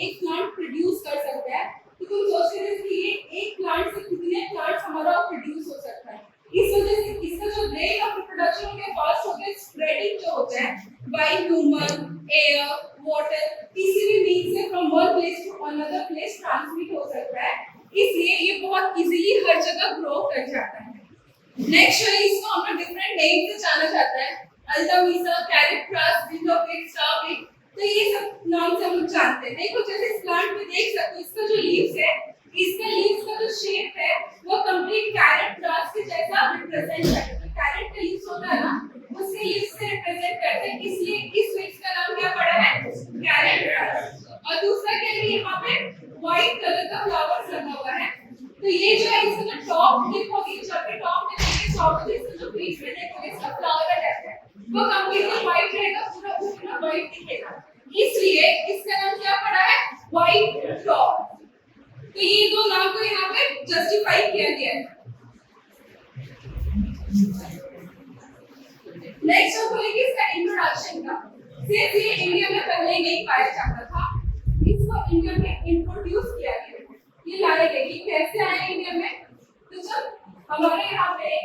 एक plant produce कर सकता है, तो तुम सोचते थे कि ये एक प्लांट से कितने प्लांट्स हमारा प्रोड्यूस हो सकता है। इस वजह से इसका जो रेट ऑफ रिप्रोडक्शन होता है फास्ट होता है, स्प्रेडिंग जो होता है बाय ह्यूमन, एयर, वाटर, किसी भी मींस से from one place to another place transmit हो सकता है, इसलिए ये बहुत इजीली हर जगह ग्रो कर जाता है। नेक्स्ट है इसको हम डिफरेंट नेम से जाना जाता है, अल्टामिसा, कैरेक्टस, विंडोविट, स्टारविट, तो ये सब नाम से हम जानते हैं। देखो जैसे इस प्लांट में देख सकते हो, इसका जो लीव्स है, इसका लीव्स का जो शेप है वो कंप्लीट कैरेट ग्रास के जैसा रिप्रेजेंट करता है। कैरेट का लीव्स होता है ना, उसके लीव्स से रिप्रेजेंट करते हैं, इसलिए इस लीव्स का नाम क्या पड़ा है, कैरेट ग्रास। और दूसरा क्या है, यहाँ पे व्हाइट कलर का फ्लावर्स लगा हुआ है, तो ये जो है इसका जो टॉप टिप होगी, जब भी टॉप में देखिए टॉप में इसका जो बीच में देखोगे इसका फ्लावर रहता है, वो कंप्लीटली व्हाइट रहेगा, पूरा व्हाइट दिखेगा, इसलिए इसका नाम क्या पड़ा है, व्हाइट टॉप। तो ये दो नाम को यहाँ पे जस्टिफाई किया गया है। नेक्स्ट हम बोलेंगे इसका इंट्रोडक्शन का। सिर्फ ये इंडिया में पहले नहीं पाया जाता था, इसको इंडिया में इंट्रोड्यूस किया गया। ये लाए गए कि कैसे आए इंडिया में, तो जब हमारे यहाँ पे